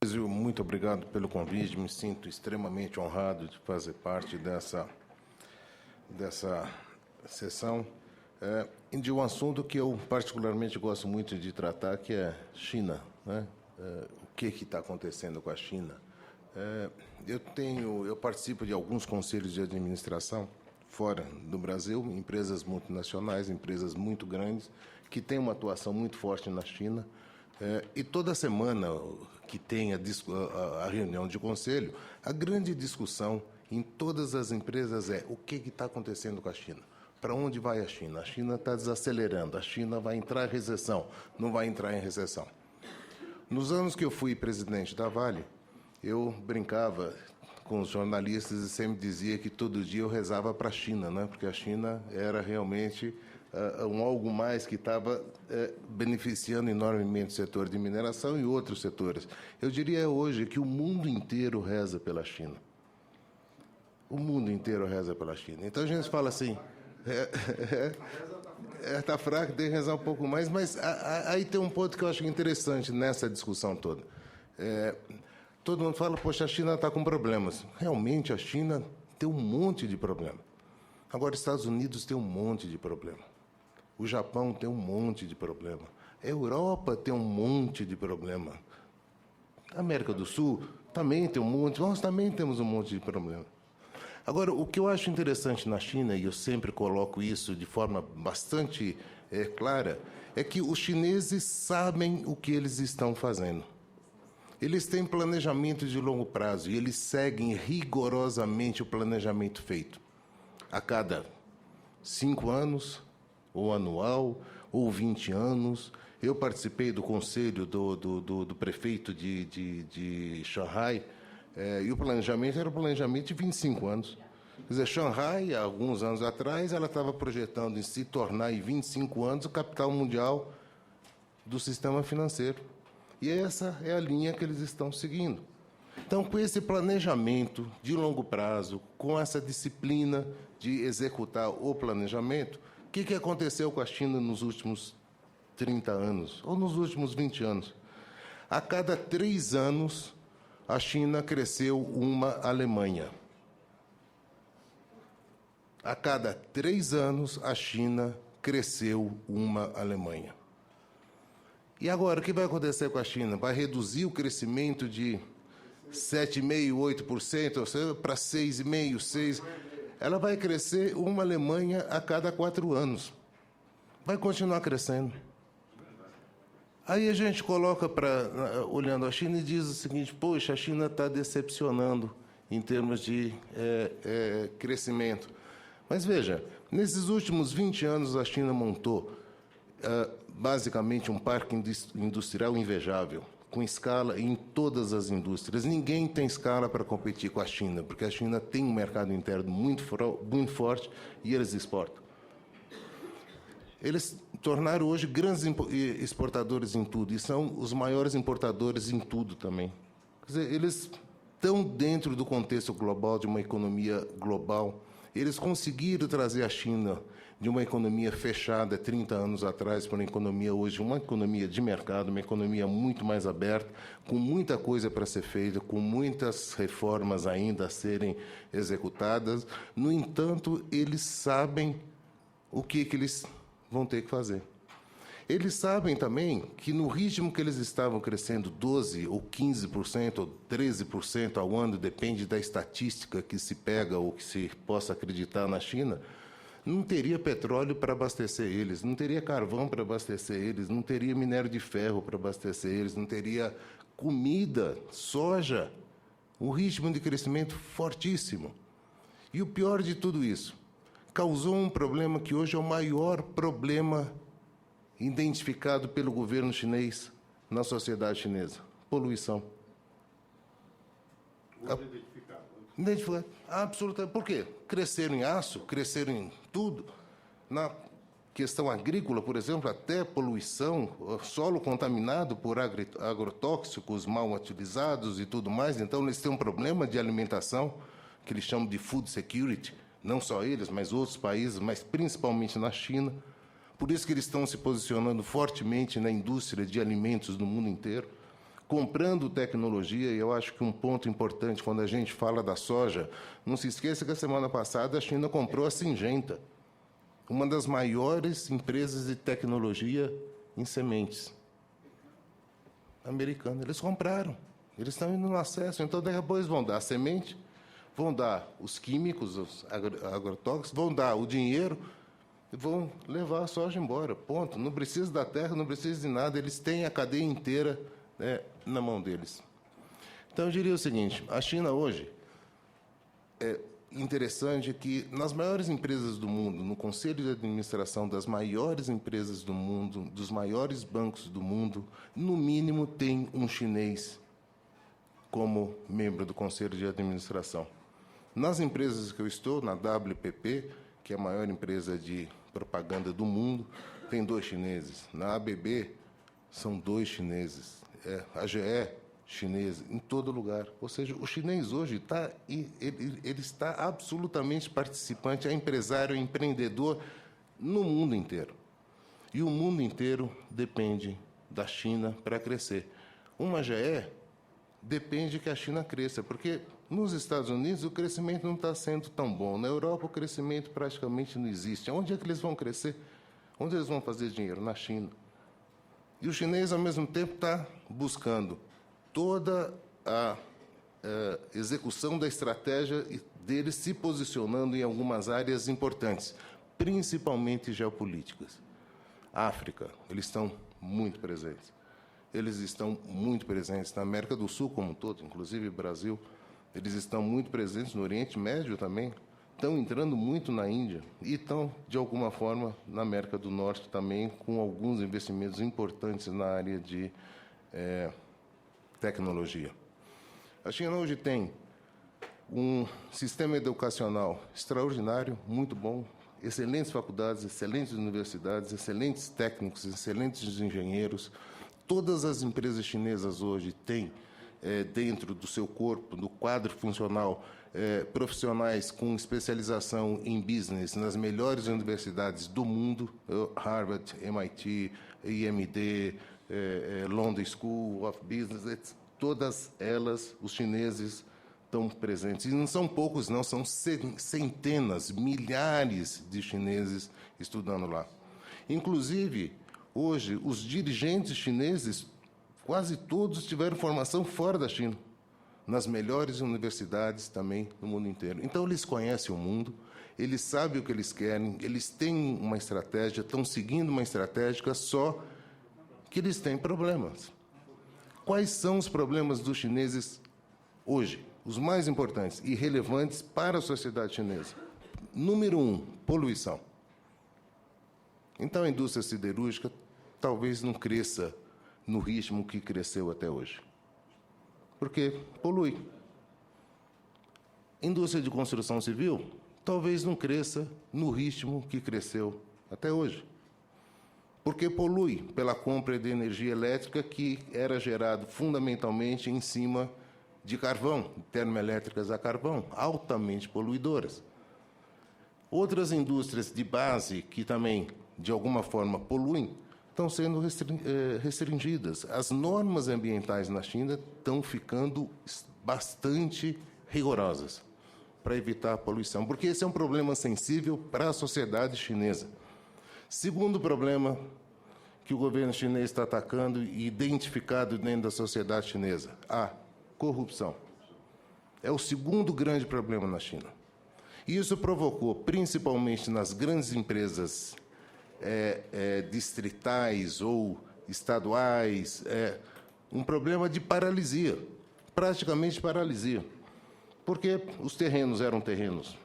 Muito obrigado pelo convite. Me sinto extremamente honrado de fazer parte dessa sessão de um assunto que eu particularmente gosto muito de tratar, que é China, né? O que está acontecendo com a China? Eu participo de alguns conselhos de administração fora do Brasil, empresas multinacionais, empresas muito grandes, que têm uma atuação muito forte na China. E toda semana que tem a reunião de conselho, a grande discussão em todas as empresas é o que está acontecendo com a China. Para onde vai a China? A China está desacelerando, a China vai entrar em recessão, não vai entrar em recessão. Nos anos que eu fui presidente da Vale, eu brincava com os jornalistas e sempre dizia que todo dia eu rezava para a China, né? Porque a China era realmente algo mais que estava beneficiando enormemente o setor de mineração e outros setores. Eu diria hoje que o mundo inteiro reza pela China. O mundo inteiro reza pela China. Então a gente fala assim, está fraco, tem que rezar um pouco mais, mas aí tem um ponto que eu acho interessante nessa discussão toda. Todo mundo fala, poxa, a China está com problemas. Realmente a China tem um monte de problema. Agora, os Estados Unidos tem um monte de problema. O Japão tem um monte de problema. A Europa tem um monte de problema. A América do Sul também tem um monte. Nós também temos um monte de problema. Agora, o que eu acho interessante na China, e eu sempre coloco isso de forma bastante clara, é que os chineses sabem o que eles estão fazendo. Eles têm planejamento de longo prazo e eles seguem rigorosamente o planejamento feito. A cada 5 anos, ou anual, ou 20 anos. Eu participei do conselho do prefeito de Xangai, e o planejamento era o planejamento de 25 anos. Quer dizer, Xangai, há alguns anos atrás, ela estava projetando em se tornar, em 25 anos, o capital mundial do sistema financeiro. E essa é a linha que eles estão seguindo. Então, com esse planejamento de longo prazo, com essa disciplina de executar o planejamento, o que aconteceu com a China nos últimos 30 anos, ou nos últimos 20 anos? A cada 3 anos, a China cresceu uma Alemanha. A cada 3 anos, a China cresceu uma Alemanha. E agora, o que vai acontecer com a China? Vai reduzir o crescimento de 7,5%, 8%, ou seja, para 6,5%, 6%. Ela vai crescer uma Alemanha a cada 4 anos. Vai continuar crescendo. Aí a gente coloca olhando a China e diz o seguinte, poxa, a China está decepcionando em termos de crescimento. Mas veja, nesses últimos 20 anos a China montou basicamente um parque industrial invejável, com escala em todas as indústrias. Ninguém tem escala para competir com a China, porque a China tem um mercado interno muito forte e eles exportam. Eles tornaram hoje grandes exportadores em tudo e são os maiores importadores em tudo também. Quer dizer, eles estão dentro do contexto global, de uma economia global. Eles conseguiram trazer a China de uma economia fechada 30 anos atrás para uma economia hoje, uma economia de mercado, uma economia muito mais aberta, com muita coisa para ser feita, com muitas reformas ainda a serem executadas. No entanto, eles sabem o que eles vão ter que fazer. Eles sabem também que no ritmo que eles estavam crescendo 12% ou 15% ou 13% ao ano, depende da estatística que se pega ou que se possa acreditar na China, não teria petróleo para abastecer eles, não teria carvão para abastecer eles, não teria minério de ferro para abastecer eles, não teria comida, soja, um ritmo de crescimento fortíssimo. E o pior de tudo isso, causou um problema que hoje é o maior problema identificado pelo governo chinês na sociedade chinesa: poluição. Identificado. Absolutamente. Por quê? Cresceram em aço, cresceram em tudo. Na questão agrícola, por exemplo, até poluição, solo contaminado por agrotóxicos mal utilizados e tudo mais. Então, eles têm um problema de alimentação, que eles chamam de food security, não só eles, mas outros países, mas principalmente na China. Por isso que eles estão se posicionando fortemente na indústria de alimentos no mundo inteiro. comprando tecnologia, e eu acho que um ponto importante quando a gente fala da soja, não se esqueça que a semana passada a China comprou a Syngenta, uma das maiores empresas de tecnologia em sementes. Americana, eles compraram, eles estão indo no acesso, então depois vão dar a semente, vão dar os químicos, os agrotóxicos, vão dar o dinheiro, e vão levar a soja embora, ponto. Não precisa da terra, não precisa de nada, eles têm a cadeia inteira, né, na mão deles. Então, eu diria o seguinte, a China hoje, é interessante que nas maiores empresas do mundo, no conselho de administração das maiores empresas do mundo, dos maiores bancos do mundo, no mínimo tem um chinês como membro do conselho de administração. Nas empresas que eu estou, na WPP, que é a maior empresa de propaganda do mundo, tem 2 chineses. Na ABB, são 2 chineses. A GE, chinesa, em todo lugar. Ou seja, o chinês hoje ele está absolutamente participante, é empresário, é empreendedor no mundo inteiro. E o mundo inteiro depende da China para crescer. Uma GE depende que a China cresça, porque nos Estados Unidos o crescimento não está sendo tão bom. Na Europa o crescimento praticamente não existe. Onde é que eles vão crescer? Onde eles vão fazer dinheiro? Na China. E o chinês, ao mesmo tempo, está buscando toda a execução da estratégia deles se posicionando em algumas áreas importantes, principalmente geopolíticas. África, eles estão muito presentes. Eles estão muito presentes na América do Sul como um todo, inclusive Brasil. Eles estão muito presentes no Oriente Médio também. Estão entrando muito na Índia e estão, de alguma forma, na América do Norte também, com alguns investimentos importantes na área de tecnologia. A China hoje tem um sistema educacional extraordinário, muito bom, excelentes faculdades, excelentes universidades, excelentes técnicos, excelentes engenheiros. Todas as empresas chinesas hoje têm, dentro do seu corpo, do quadro funcional, profissionais com especialização em business nas melhores universidades do mundo, Harvard, MIT, IMD, London School of Business, todas elas, os chineses estão presentes. E não são poucos, não, são centenas, milhares de chineses estudando lá. Inclusive, hoje, os dirigentes chineses, quase todos tiveram formação fora da China, nas melhores universidades também no mundo inteiro. Então, eles conhecem o mundo, eles sabem o que eles querem, eles têm uma estratégia, estão seguindo uma estratégia, só que eles têm problemas. Quais são os problemas dos chineses hoje? Os mais importantes e relevantes para a sociedade chinesa. Número 1, poluição. Então, a indústria siderúrgica talvez não cresça no ritmo que cresceu até hoje. Porque polui. Indústria de construção civil talvez não cresça no ritmo que cresceu até hoje. Porque polui pela compra de energia elétrica que era gerado fundamentalmente em cima de carvão, termoelétricas a carvão, altamente poluidoras. Outras indústrias de base que também, de alguma forma, poluem, estão sendo restringidas. As normas ambientais na China estão ficando bastante rigorosas para evitar a poluição, porque esse é um problema sensível para a sociedade chinesa. Segundo problema que o governo chinês está atacando e identificado dentro da sociedade chinesa, a corrupção. É o segundo grande problema na China. E isso provocou, principalmente nas grandes empresas distritais ou estaduais, um problema de paralisia, praticamente paralisia, porque os terrenos eram terrenos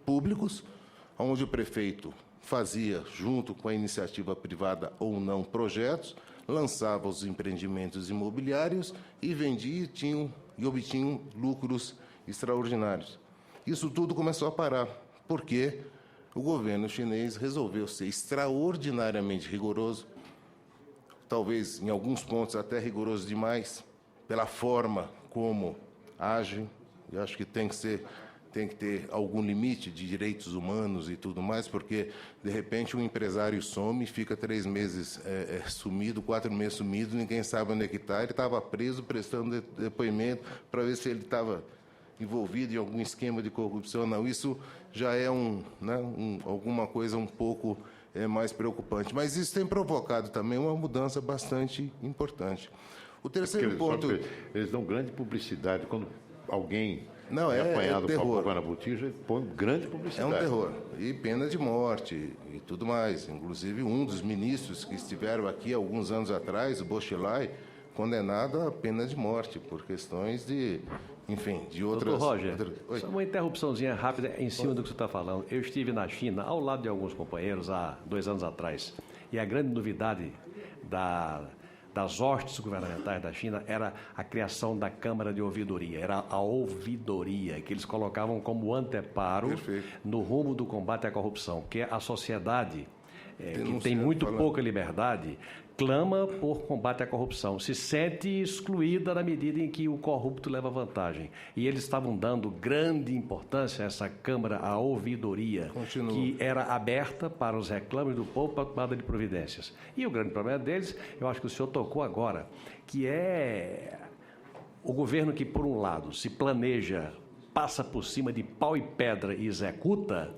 públicos, onde o prefeito fazia, junto com a iniciativa privada ou não, projetos, lançava os empreendimentos imobiliários e vendia e obtinham lucros extraordinários. Isso tudo começou a parar, porque o governo chinês resolveu ser extraordinariamente rigoroso, talvez em alguns pontos até rigoroso demais, pela forma como age. Eu acho que tem tem que ter algum limite de direitos humanos e tudo mais, porque, de repente, um empresário some, fica 3 meses sumido, 4 meses sumido, ninguém sabe onde é que está. Ele estava preso, prestando depoimento para ver se ele estava envolvido em algum esquema de corrupção. Não, isso já é alguma coisa um pouco mais preocupante. Mas isso tem provocado também uma mudança bastante importante. O terceiro ponto... Eles dão grande publicidade. Quando alguém é apanhado terror. com a botija, põe grande publicidade. É um terror. E pena de morte e tudo mais. Inclusive, um dos ministros que estiveram aqui alguns anos atrás, o Boschelai, condenado à pena de morte por questões de... Enfim, de outras... Doutor Roger, só uma interrupçãozinha rápida em cima do que você está falando. Eu estive na China, ao lado de alguns companheiros, há 2 anos atrás. E a grande novidade das hostes governamentais da China era a criação da Câmara de Ouvidoria. Era a ouvidoria, que eles colocavam como anteparo no rumo do combate à corrupção, porque a sociedade, que tem muito pouca liberdade, clama por combate à corrupção, se sente excluída na medida em que o corrupto leva vantagem. E eles estavam dando grande importância a essa Câmara, a ouvidoria, que era aberta para os reclames do povo para a tomada de providências. E o grande problema deles, eu acho que o senhor tocou agora, que é o governo que, por um lado, se planeja, passa por cima de pau e pedra e executa,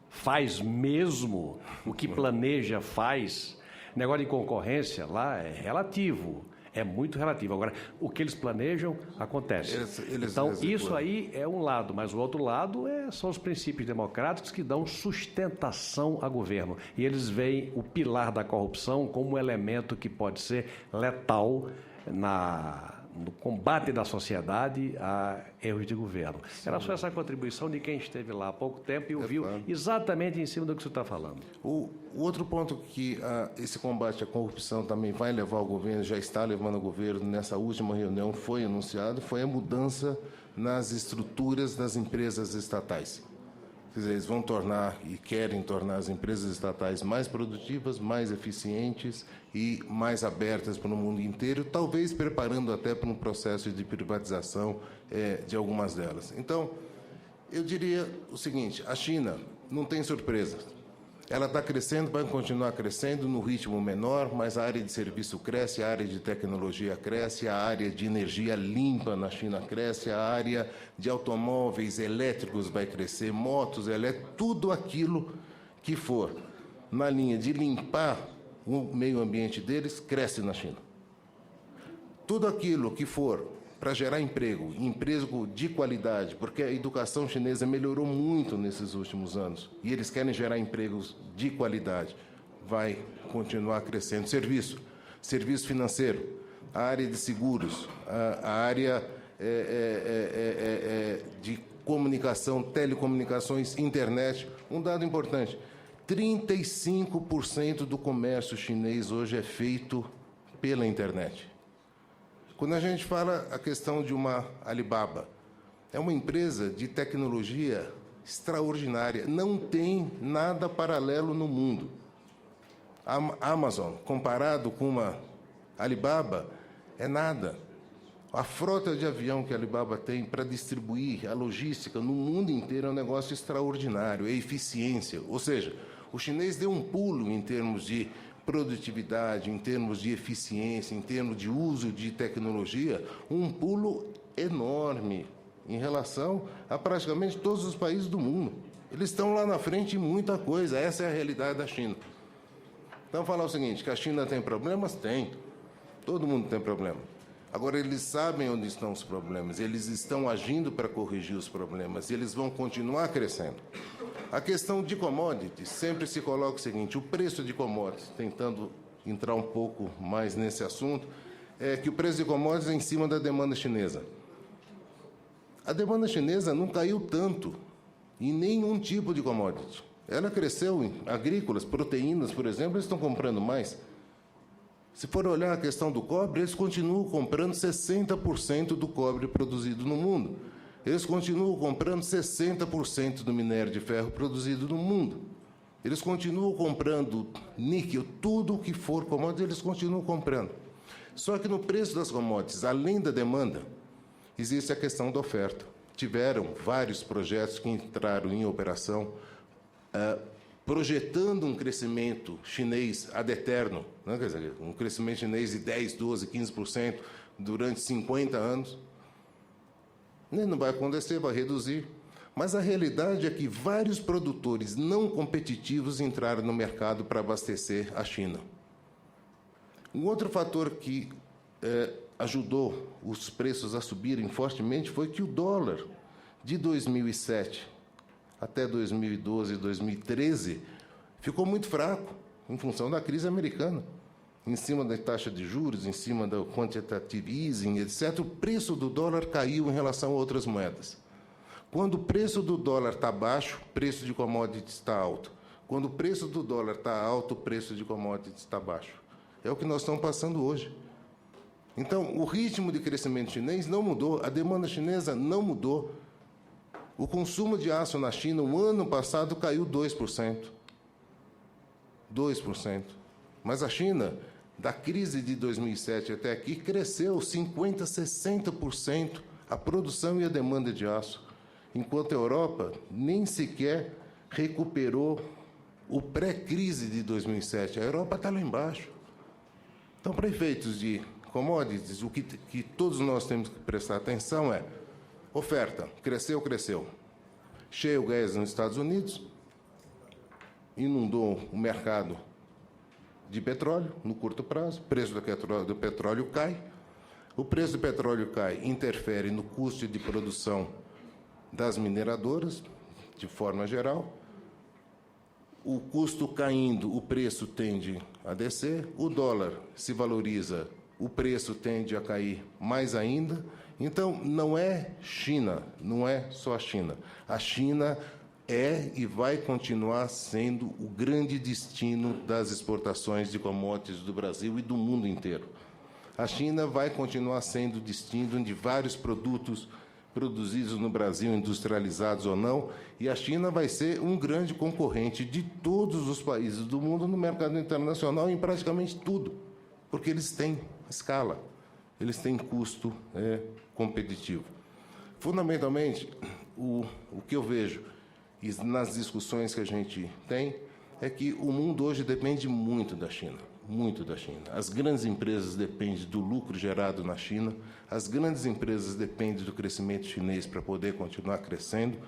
faz mesmo o que planeja, faz. Negócio de concorrência lá é relativo, é muito relativo. Agora, o que eles planejam, acontece. Então, isso aí é um lado, mas o outro lado são os princípios democráticos que dão sustentação a governo. E eles veem o pilar da corrupção como um elemento que pode ser letal no combate da sociedade a erros de governo. Era só essa contribuição de quem esteve lá há pouco tempo e ouviu exatamente em cima do que você está falando. O outro ponto que esse combate à corrupção também vai levar o governo, já está levando o governo, nessa última reunião foi anunciado, foi a mudança nas estruturas das empresas estatais. Quer dizer, eles vão tornar e querem tornar as empresas estatais mais produtivas, mais eficientes e mais abertas para o mundo inteiro, talvez preparando até para um processo de privatização de algumas delas. Então, eu diria o seguinte, a China não tem surpresa. Ela está crescendo, vai continuar crescendo no ritmo menor, mas a área de serviço cresce, a área de tecnologia cresce, a área de energia limpa na China cresce, a área de automóveis elétricos vai crescer, motos elétricas, tudo aquilo que for na linha de limpar o meio ambiente deles, cresce na China. Tudo aquilo que for para gerar emprego de qualidade, porque a educação chinesa melhorou muito nesses últimos anos, e eles querem gerar empregos de qualidade, vai continuar crescendo. Serviço financeiro, a área de seguros, a área de comunicação, telecomunicações, internet. Um dado importante, 35% do comércio chinês hoje é feito pela internet. Quando a gente fala a questão de uma Alibaba, é uma empresa de tecnologia extraordinária, não tem nada paralelo no mundo. A Amazon, comparado com uma Alibaba, é nada. A frota de avião que a Alibaba tem para distribuir a logística no mundo inteiro é um negócio extraordinário, é eficiência. Ou seja, o chinês deu um pulo em termos de produtividade, em termos de eficiência, em termos de uso de tecnologia, um pulo enorme em relação a praticamente todos os países do mundo. Eles estão lá na frente em muita coisa, essa é a realidade da China. Então, falar o seguinte, que a China tem problemas? Tem. Todo mundo tem problema. Agora, eles sabem onde estão os problemas, eles estão agindo para corrigir os problemas, e eles vão continuar crescendo. A questão de commodities, sempre se coloca o seguinte, o preço de commodities, tentando entrar um pouco mais nesse assunto, é que o preço de commodities é em cima da demanda chinesa. A demanda chinesa não caiu tanto em nenhum tipo de commodity. Ela cresceu em agrícolas, proteínas, por exemplo, eles estão comprando mais. Se for olhar a questão do cobre, eles continuam comprando 60% do cobre produzido no mundo. Eles continuam comprando 60% do minério de ferro produzido no mundo. Eles continuam comprando níquel, tudo o que for commodity, eles continuam comprando. Só que no preço das commodities, além da demanda, existe a questão da oferta, tiveram vários projetos que entraram em operação, projetando um crescimento chinês ad eterno, né? Quer dizer, um crescimento chinês de 10%, 12%, 15% durante 50 anos. Não vai acontecer, vai reduzir. Mas a realidade é que vários produtores não competitivos entraram no mercado para abastecer a China. Um outro fator que ajudou os preços a subirem fortemente foi que o dólar, de 2007 até 2012, 2013, ficou muito fraco, em função da crise americana. Em cima da taxa de juros, em cima do quantitative easing, etc., o preço do dólar caiu em relação a outras moedas. Quando o preço do dólar está baixo, o preço de commodities está alto. Quando o preço do dólar está alto, o preço de commodities está baixo. É o que nós estamos passando hoje. Então, o ritmo de crescimento chinês não mudou, a demanda chinesa não mudou. O consumo de aço na China, no ano passado, caiu 2%. 2%. Mas a China, da crise de 2007 até aqui, cresceu 50%, 60% a produção e a demanda de aço, enquanto a Europa nem sequer recuperou o pré-crise de 2007. A Europa está lá embaixo. Então, para efeitos de commodities, o que todos nós temos que prestar atenção é: oferta, cresceu, cresceu. Shale gas nos Estados Unidos, inundou o mercado de petróleo no curto prazo, o preço do petróleo cai. O preço do petróleo cai, interfere no custo de produção das mineradoras, de forma geral. O custo caindo, o preço tende a descer. O dólar se valoriza, o preço tende a cair mais ainda. Então, não é China, não é só a China. A China é e vai continuar sendo o grande destino das exportações de commodities do Brasil e do mundo inteiro. A China vai continuar sendo o destino de vários produtos produzidos no Brasil, industrializados ou não, e a China vai ser um grande concorrente de todos os países do mundo no mercado internacional em praticamente tudo, porque eles têm escala, eles têm custo competitivo. Fundamentalmente, o que eu vejo e nas discussões que a gente tem é que o mundo hoje depende muito da China, muito da China. As grandes empresas dependem do lucro gerado na China, as grandes empresas dependem do crescimento chinês para poder continuar crescendo,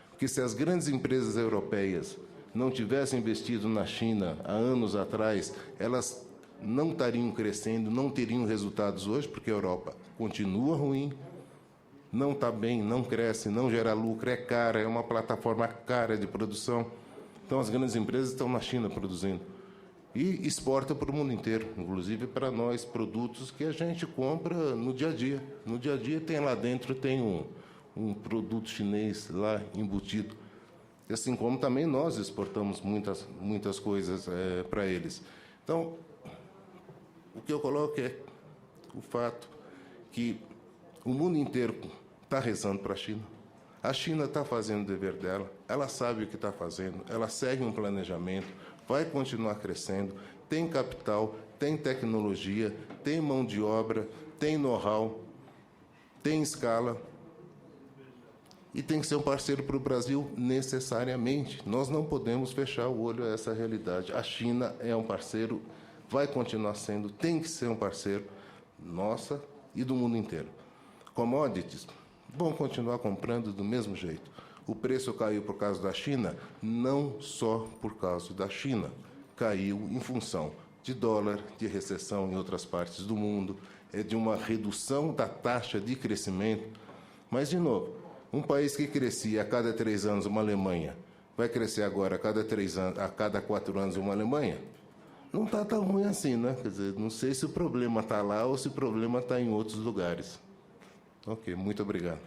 porque se as grandes empresas europeias não tivessem investido na China há anos atrás, elas não estariam crescendo, não teriam resultados hoje, porque a Europa continua ruim, não está bem, não cresce, não gera lucro, é cara, é uma plataforma cara de produção. Então, as grandes empresas estão na China produzindo. E exporta para o mundo inteiro, inclusive para nós, produtos que a gente compra no dia a dia. No dia a dia tem lá dentro, tem um produto chinês lá embutido. Assim como também nós exportamos muitas coisas para eles. Então, o que eu coloco é o fato que o mundo inteiro está rezando para a China. A China está fazendo o dever dela, ela sabe o que está fazendo, ela segue um planejamento, vai continuar crescendo, tem capital, tem tecnologia, tem mão de obra, tem know-how, tem escala e tem que ser um parceiro para o Brasil necessariamente. Nós não podemos fechar o olho a essa realidade. A China é um parceiro, vai continuar sendo, tem que ser um parceiro nossa e do mundo inteiro. Commodities vão continuar comprando do mesmo jeito. O preço caiu por causa da China? Não só por causa da China. Caiu em função de dólar, de recessão em outras partes do mundo, de uma redução da taxa de crescimento. Mas, de novo, um país que crescia a cada 3 anos, uma Alemanha, vai crescer agora a cada 4 anos uma Alemanha? Não está tão ruim assim, né? Quer dizer, não sei se o problema está lá ou se o problema está em outros lugares. Ok, muito obrigado.